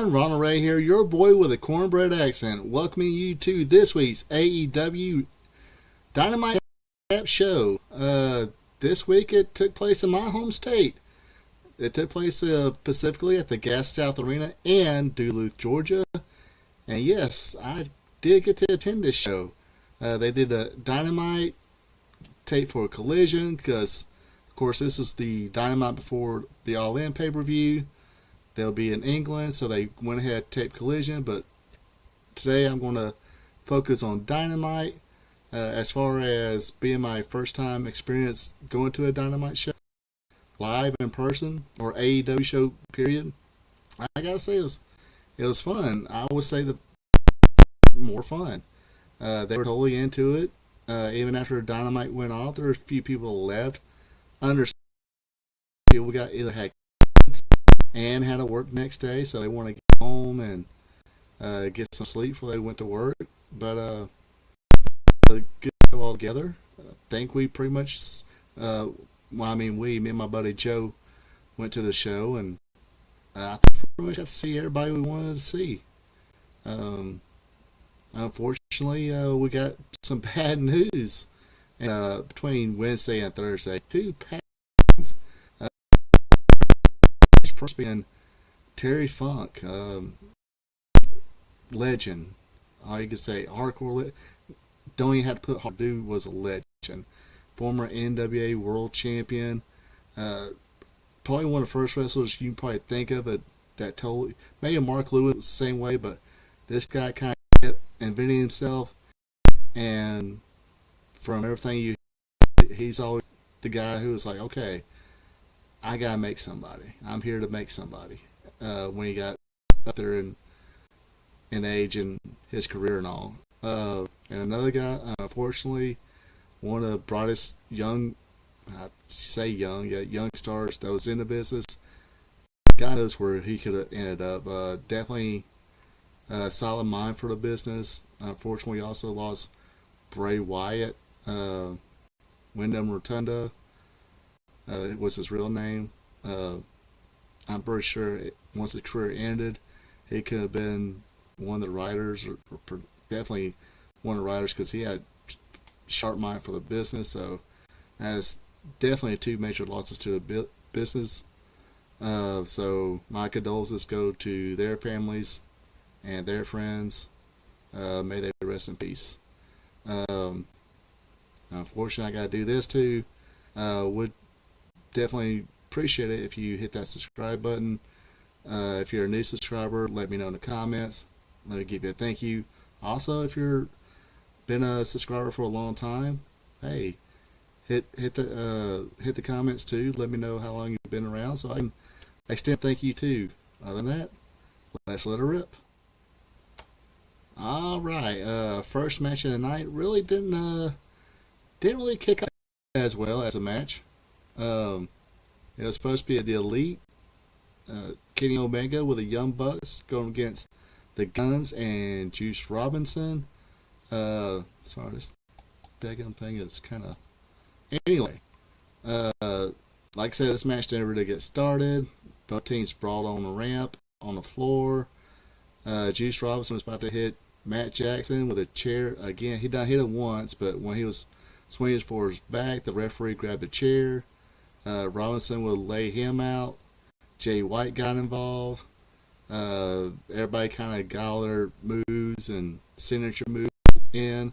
everyone, Ronald Ray here, your boy with a cornbread accent, welcoming you to this week's AEW Dynamite Recap show. This week it took place in my home state. It took place specifically at the Gas South Arena in Duluth, Georgia. And yes, I did get to attend this show. They did a Dynamite tape for Collision because, of course, this is the Dynamite before the All In pay-per-view. They'll be in England, so they went ahead and taped Collision, but today I'm going to focus on Dynamite as far as being my first time experience going to a Dynamite show, live in person, or AEW show, period. I gotta say, it was fun. I would say the more fun. They were totally into it. Even after Dynamite went off, there were a few people left. Understand people either had and had to work next day, so they want to get home and get some sleep before they went to work. But good all together. I think we pretty much, me and my buddy Joe went to the show, and I think we pretty much got to see everybody we wanted to see. Unfortunately, we got some bad news between Wednesday and Thursday. Two bad things. First being Terry Funk, legend. All you could say, hardcore. Don't even have to put hard. Dude was a legend. Former NWA World Champion. Probably one of the first wrestlers you can probably think of that totally. Maybe Mark Lewis was the same way, but this guy kind of kept inventing himself. And from everything he's always the guy who was like, okay, I gotta make somebody. I'm here to make somebody. When he got up there in age and his career and all. And another guy, unfortunately, one of the brightest young stars that was in the business. God knows where he could have ended up. Definitely a solid mind for the business. Unfortunately, we also lost Bray Wyatt. Wyndham Rotunda was his real name. I'm pretty sure once the career ended, he could have been one of the writers, or definitely one of the writers, because he had sharp mind for the business. So that's definitely two major losses to the business. So my condolences go to their families and their friends. May they rest in peace. Unfortunately, I got to do this too. Would definitely appreciate it if you hit that subscribe button. If you're a new subscriber, let me know in the comments. Let me give you a thank you. Also, if you're been a subscriber for a long time, hey, hit the comments too. Let me know how long you've been around, so I can extend thank you too. Other than that, let's let her rip. All right, first match of the night really didn't really kick up as well as a match. It was supposed to be the Elite, Kenny Omega with the Young Bucks going against the Guns and Juice Robinson. Sorry, this daggum thing is kind of. Anyway, like I said, this match didn't really get started. Both teams sprawled on the ramp, on the floor. Juice Robinson was about to hit Matt Jackson with a chair. Again, he done hit him once, but when he was swinging for his back, the referee grabbed a chair. Robinson would lay him out. Jay White got involved. Everybody kind of got all their moves and signature moves in.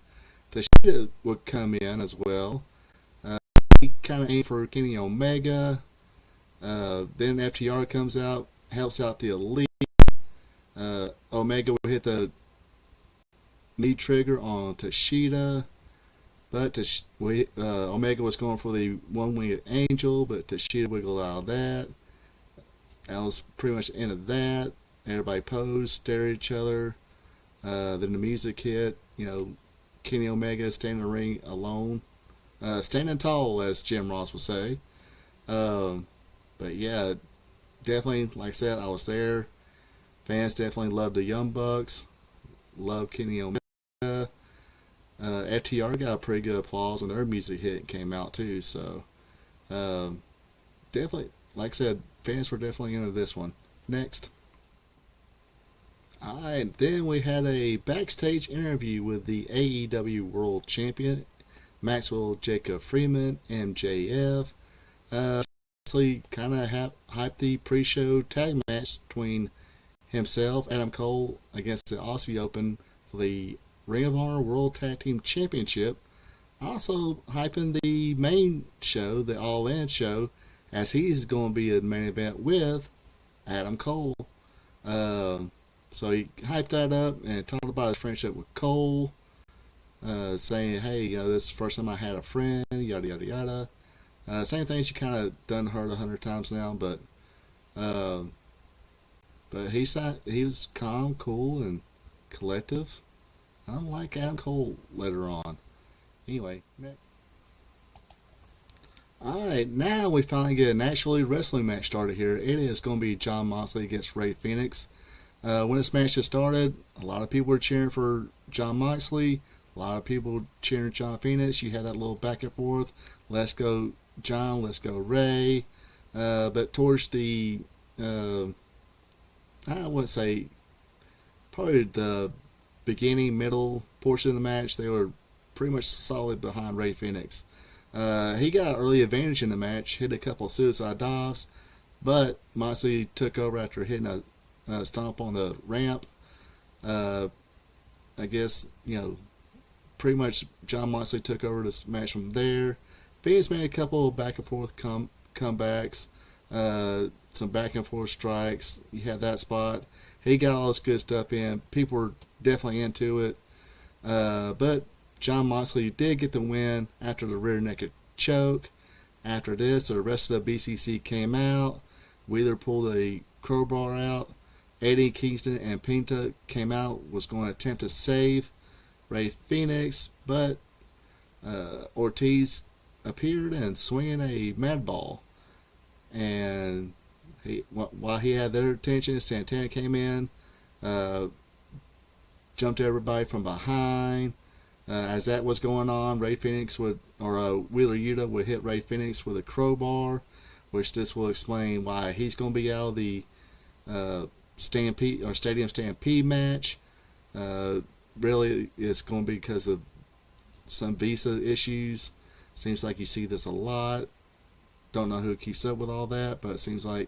Tashida would come in as well. He kind of aimed for Kenny Omega. Then FTR comes out, helps out the Elite. Omega would hit the knee trigger on Tashida. But Omega was going for the one-winged angel, but Tashida wiggled out of that. That was pretty much the end of that. Everybody posed, stared at each other. Then the music hit. Kenny Omega standing in the ring alone. Standing tall, as Jim Ross would say. But yeah, definitely, like I said, I was there. Fans definitely loved the Young Bucks. Loved Kenny Omega. FTR got pretty good applause when their music hit and came out too. So definitely, like I said, fans were definitely into this one. Next. Alright, then we had a backstage interview with the AEW World Champion, Maxwell Jacob Freeman, MJF. Actually, kind of hyped the pre-show tag match between himself, Adam Cole, against the Aussie Open for the Ring of Honor World Tag Team Championship. Also hyping the main show, the All In show, as he's going to be a main event with Adam Cole. Um, so he hyped that up and talked about his friendship with Cole, saying, "Hey, this is the first time I had a friend." Yada yada yada. Same things you kind of done heard 100 times now, uh, but he was calm, cool, and collective. Unlike Adam Cole later on. Anyway, next. Alright, now we finally get an actually wrestling match started here. It is going to be Jon Moxley against Rey Fenix. When this match just started, a lot of people were cheering for Jon Moxley. A lot of people cheering Jon Phoenix. You had that little back and forth. Let's go Jon, let's go Rey. But towards the, I would say, probably the beginning, middle portion of the match, they were pretty much solid behind Rey Fenix. He got an early advantage in the match, hit a couple of suicide dives, but Moxley took over after hitting a stomp on the ramp. I guess, pretty much Jon Moxley took over this match from there. Phoenix made a couple of back and forth comebacks, some back and forth strikes. You had that spot. He got all this good stuff in. People were definitely into it. But Jon Moxley did get the win after the rear naked choke. After this, the rest of the BCC came out. Wheeler pulled a crowbar out. Eddie Kingston and Pinta came out, was going to attempt to save Rey Fenix, but Ortiz appeared and swinging a mad ball. And while he had their attention, Santana came in, jumped everybody from behind. As that was going on, Rey Fenix Wheeler Yuta would hit Rey Fenix with a crowbar, which this will explain why he's going to be out of the Stadium Stampede match. Really, it's going to be because of some visa issues. Seems like you see this a lot. Don't know who keeps up with all that, but it seems like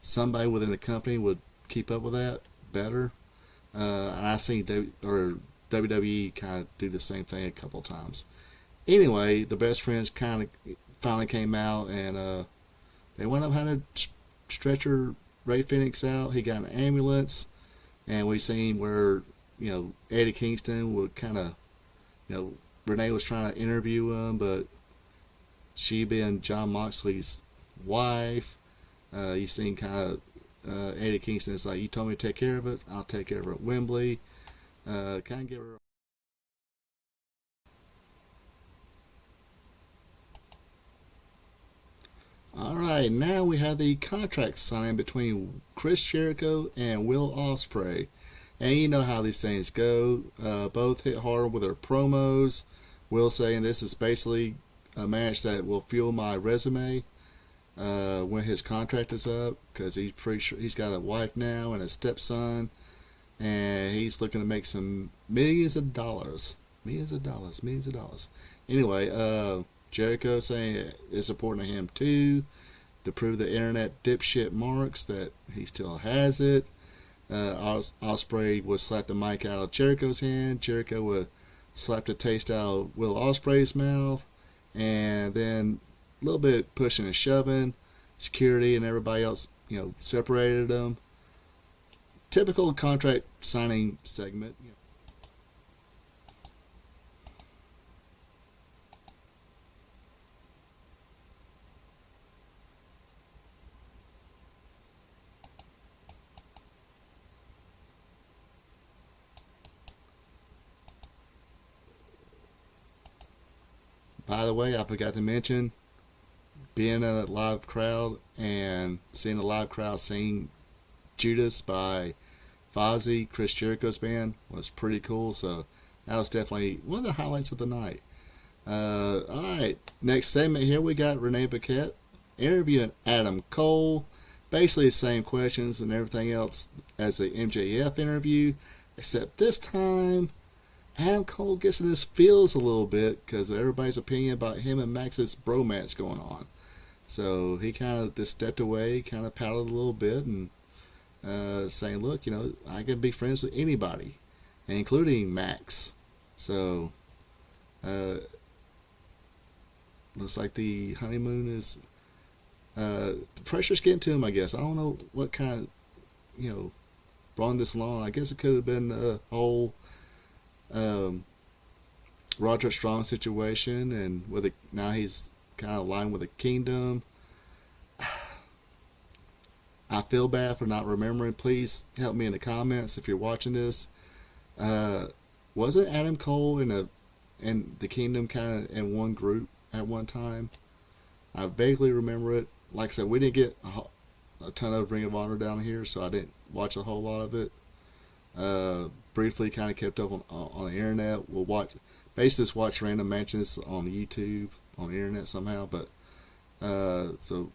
somebody within the company would keep up with that better. And I've seen WWE kind of do the same thing a couple times. Anyway, the best friends kind of finally came out, and they went up having to stretcher Rey Fenix out. He got an ambulance, and we seen where Eddie Kingston would kind of Renee was trying to interview him, but she being Jon Moxley's wife, you seen kind of Eddie Kingston is like, you told me to take care of it, I'll take care of it at Wembley. Kind of give her. Alright, now we have the contract signing between Chris Jericho and Will Ospreay. And you know how these things go. Both hit hard with their promos. Will saying this is basically a match that will fuel my resume when his contract is up, because he's pretty sure he's got a wife now and a stepson, and he's looking to make some millions of dollars. Anyway, Jericho saying it's important to him too, to prove the internet dipshit marks that he still has it. Ospreay would slap the mic out of Jericho's hand. Jericho would slap the taste out of Will Ospreay's mouth, and then a little bit pushing and shoving. Security and everybody else, separated them. Typical contract signing segment. By the way, I forgot to mention, being in a live crowd and seeing a live crowd sing Judas by Fozzy, Chris Jericho's band, was pretty cool. So that was definitely one of the highlights of the night. Alright, next segment here we got Renee Paquette interviewing Adam Cole. basically the same questions and everything else as the MJF interview, except this time Adam Cole gets in his feels a little bit because of everybody's opinion about him and Max's bromance going on. So he kind of just stepped away, kind of pouted a little bit, and saying, look, I can be friends with anybody, including Max. So looks like the honeymoon is, the pressure's getting to him, I guess. I don't know what kind of, brought this along. I guess it could have been a whole Roderick Strong situation, and now he's kind of aligned with the Kingdom. I feel bad for not remembering. Please help me in the comments if you're watching this. Wasn't Adam Cole and the Kingdom kind of in one group at one time? I vaguely remember it. Like I said, we didn't get a ton of Ring of Honor down here, so I didn't watch a whole lot of it. Briefly kind of kept up on the internet. We'll watch random matches on YouTube, on the internet somehow, but so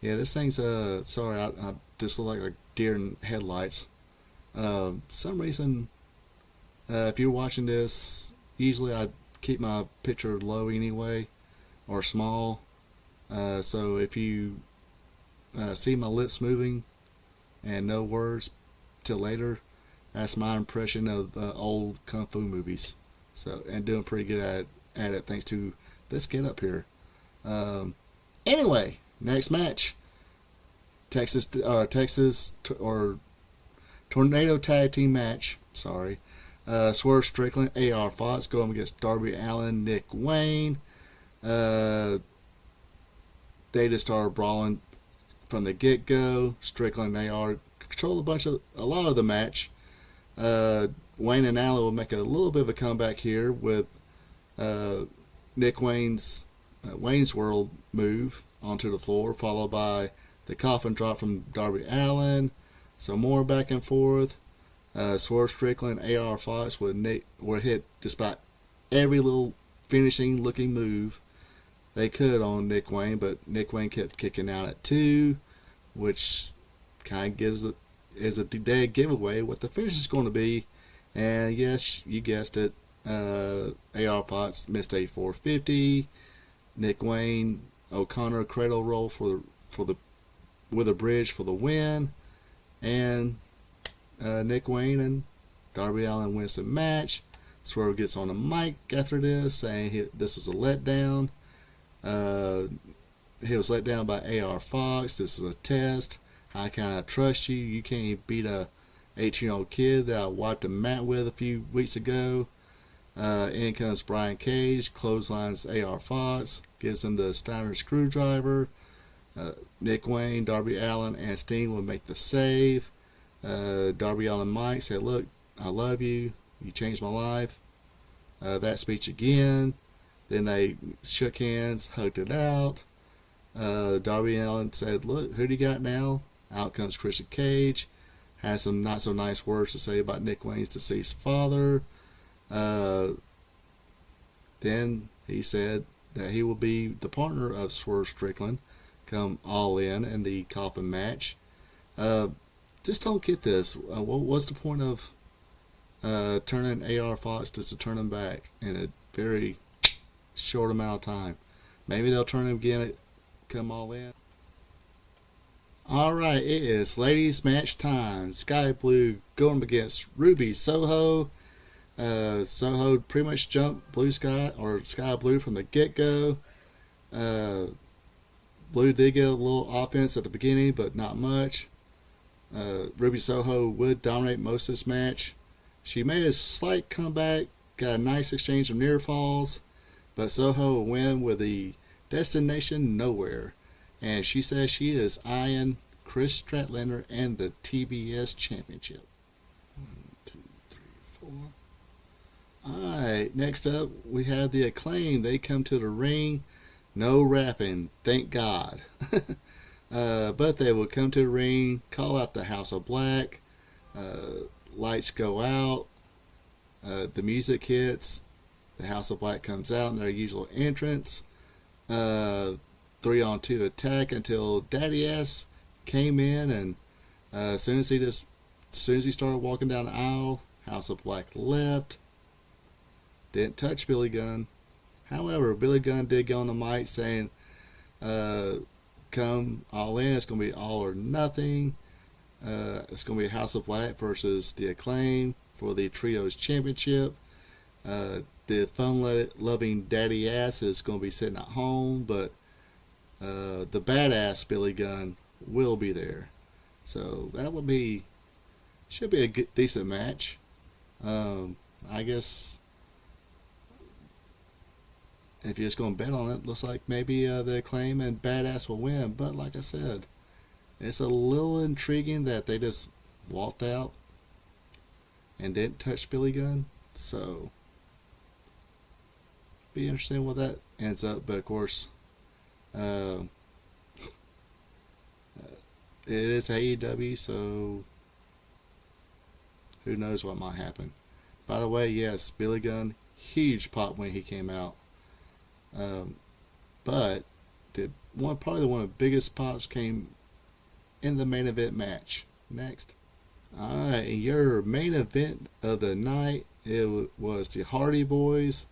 yeah, this thing's sorry, I just look like a deer in headlights. Some reason, if you're watching this, usually I keep my picture low anyway, or small. So if you see my lips moving and no words till later, that's my impression of old kung fu movies. So, and doing pretty good at it thanks to this get up here. Anyway, next match, Texas Tornado Tag Team match. Sorry. Swerve Strickland, AR Fox going against Darby Allin, Nick Wayne. They just started brawling from the get-go. Strickland and AR control a lot of the match. Wayne and Allin will make a little bit of a comeback here with Nick Wayne's World move onto the floor, followed by the coffin drop from Darby Allin. So more back and forth. Swerve Strickland, AR Fox were hit just about every little finishing looking move they could on Nick Wayne, but Nick Wayne kept kicking out at 2, which kind of is a dead giveaway what the finish is going to be. And yes, you guessed it, AR Fox missed a 450. Nick Wayne, O'Connor cradle roll with a bridge for the win, and Nick Wayne and Darby Allin wins the match. Swerve gets on the mic after this, saying this was a letdown. He was let down by AR Fox. This is a test. How can I trust you? You can't beat a 18-year-old kid that I wiped a mat with a few weeks ago. In comes Brian Cage, clotheslines AR Fox, gives him the Steiner screwdriver. Nick Wayne, Darby Allin, and Sting will make the save. Darby Allin Mike said, look, I love you. You changed my life. That speech again. Then they shook hands, hugged it out. Darby Allin said, look, who do you got now? Out comes Christian Cage. Has some not so nice words to say about Nick Wayne's deceased father. Then he said that he will be the partner of Swerve Strickland come All In the coffin match. Just don't get this. What was the point of turning AR Fox just to turn him back in a very short amount of time? Maybe they'll turn him again at come All In. Alright, it is ladies match time. Sky Blue going against Ruby Soho. Soho pretty much jumped Sky Blue from the get-go. Blue did get a little offense at the beginning, but not much. Ruby Soho would dominate most of this match. She made a slight comeback, got a nice exchange of near falls, but Soho will win with the Destination Nowhere. And she says she is eyeing Chris Statlander and the TBS Championship. 1, 2, 3, 4. Alright, next up we have the Acclaim. They come to the ring. No rapping, thank God. But they will come to the ring, call out the House of Black. lights go out, the music hits, the House of Black comes out in their usual entrance. 3-on-2 attack until Daddy Ass came in, and as soon as he started walking down the aisle, House of Black left. Didn't touch Billy Gunn. However, Billy Gunn did go on the mic saying, come all in, it's going to be all or nothing. It's going to be House of Black versus the Acclaim for the Trios Championship. The fun-loving Daddy Ass is going to be sitting at home, but the badass Billy Gunn will be there. So that should be a decent match. I guess if you're just going to bet on it, looks like maybe the Acclaim and Badass will win. But like I said, it's a little intriguing that they just walked out and didn't touch Billy Gunn. So be interesting what that ends up. But of course, it is AEW, so who knows what might happen. By the way, yes, Billy Gunn, huge pop when he came out. But probably one of the biggest pops came in the main event match. Next. Alright, your main event of the night, it was the Hardy Boys.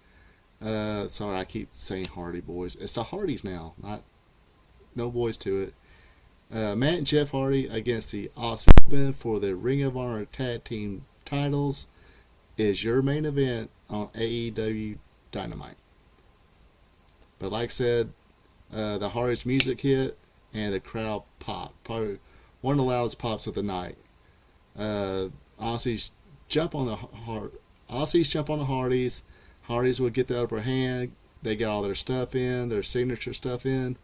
Sorry, I keep saying Hardy Boys. It's the Hardys now, no boys to it. Matt and Jeff Hardy against the Aussie Open for the Ring of Honor Tag Team titles is your main event on AEW Dynamite. But like I said, the Hardys music hit and the crowd popped. Probably one of the loudest pops of the night. Aussies jump on the Hardys. Hardys would get the upper hand. They got all their stuff in, their signature stuff in.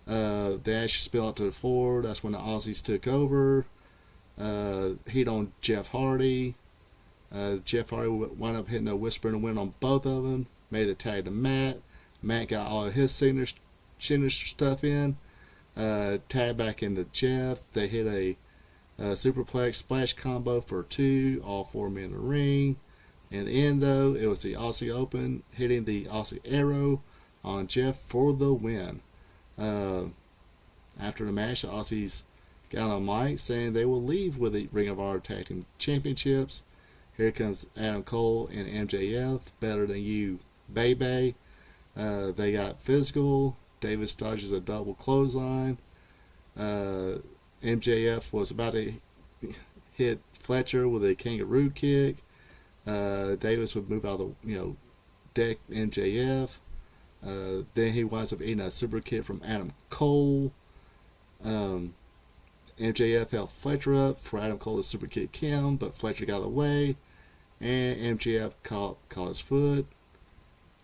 They actually spill out to the floor. That's when the Aussies took over. Heat on Jeff Hardy. Jeff Hardy wound up hitting a whisper and a win on both of them. Made the tag to Matt. Matt got all of his signature stuff in. Tag back into Jeff. They hit a superplex splash combo for 2. All 4 men in the ring. In the end, though, it was the Aussie Open hitting the Aussie Arrow on Jeff for the win. After the match, the Aussies got on mic saying they will leave with the Ring of Honor Tag Team Championships. Here comes Adam Cole and MJF. Better than you, baby. They got physical. Davis dodges a double clothesline. MJF was about to hit Fletcher with a kangaroo kick. Davis would move out of the deck MJF. Then he winds up eating a super kick from Adam Cole. MJF held Fletcher up for Adam Cole to super kick him, but Fletcher got away, and MJF caught his foot.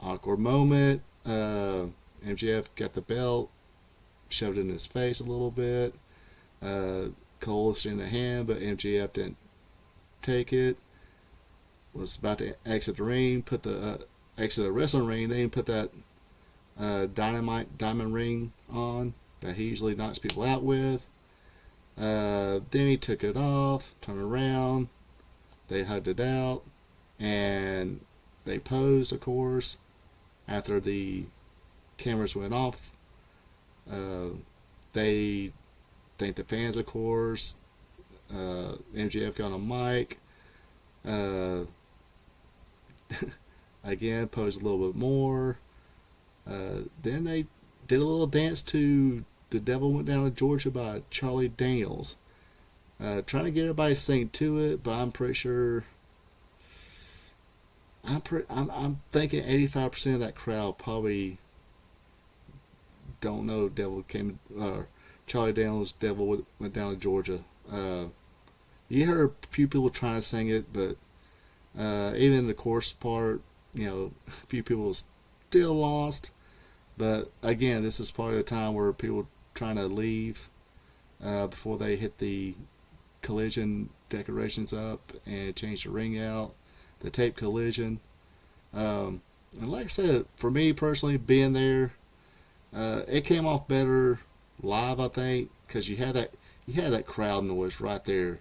Awkward moment. MJF got the belt, shoved it in his face a little bit. Cole extended the hand, but MJF didn't take it. Was about to exit the ring, exit the wrestling ring, then put that diamond ring on that he usually knocks people out with. Then he took it off, turned around, they hugged it out, and they posed, of course, after the cameras went off. They thanked the fans, of course. MJF got on mic. Again, posed a little bit more. Then they did a little dance to The Devil Went Down to Georgia by Charlie Daniels. Trying to get everybody to sing to it, but I'm pretty sure. I'm thinking 85% of that crowd probably don't know Charlie Daniels' Devil Went Down to Georgia. You heard a few people trying to sing it, but even the chorus part, a few people still lost. But again, this is probably the time where people trying to leave before they hit the collision decorations up and change the ring out, the tape collision. And like I said, for me personally, being there, it came off better live, I think, because you had that crowd noise right there,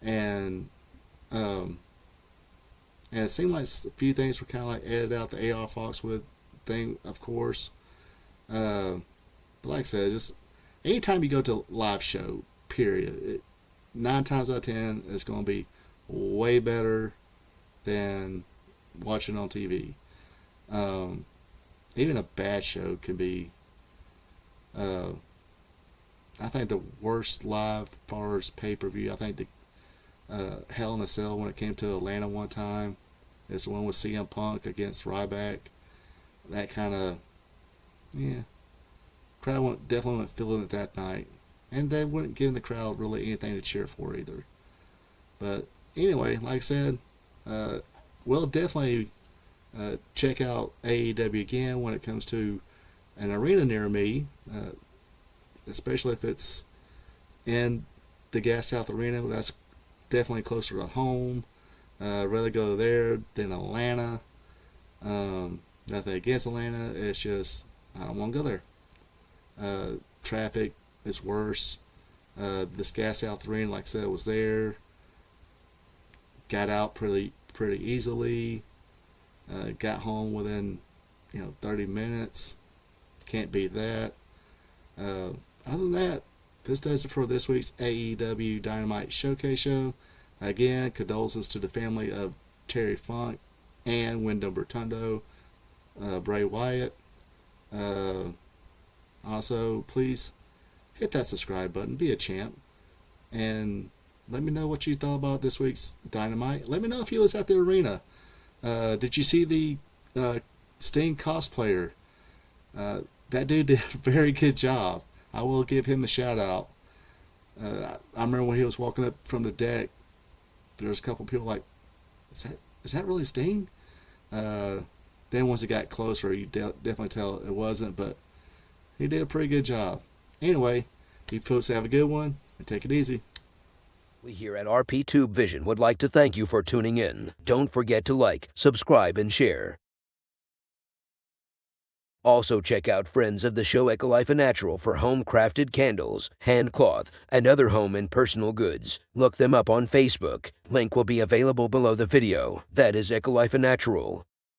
and And it seemed like a few things were kind of like edited out. The AR Foxwood thing, of course. But like I said, just anytime you go to a live show, period, 9 times out of 10, it's going to be way better than watching on TV. Even a bad show can be. I think the worst live as far as pay-per-view, I think the Hell in a Cell when it came to Atlanta one time, is the one with CM Punk against Ryback. That kind of, yeah, crowd definitely wasn't feeling it that night, and they weren't giving the crowd really anything to cheer for either. But anyway, like I said, we'll definitely check out AEW again when it comes to an arena near me, especially if it's in the Gas South Arena. That's definitely closer to home. I'd rather go there than Atlanta. Nothing against Atlanta. It's just I don't want to go there. Traffic is worse. This Gas South Arena, like I said, was there. Got out pretty easily. Got home within 30 minutes. Can't beat that. Other than that, this does it for this week's AEW Dynamite Showcase show. Again, condolences to the family of Terry Funk and Wyndham Rotunda, Bray Wyatt. Also, please hit that subscribe button, be a champ, and let me know what you thought about this week's Dynamite. Let me know if you was at the arena. Did you see the Sting cosplayer? That dude did a very good job. I will give him a shout out. I remember when he was walking up from the deck, there was a couple people like, is that really Sting? Then once it got closer, you definitely tell it wasn't, but he did a pretty good job. Anyway, you folks have a good one, and take it easy. We here at RP Tube Vision would like to thank you for tuning in. Don't forget to like, subscribe, and share. Also check out friends of the show Ecolife Natural for home-crafted candles, hand cloth, and other home and personal goods. Look them up on Facebook. Link will be available below the video. That is Ecolife Natural.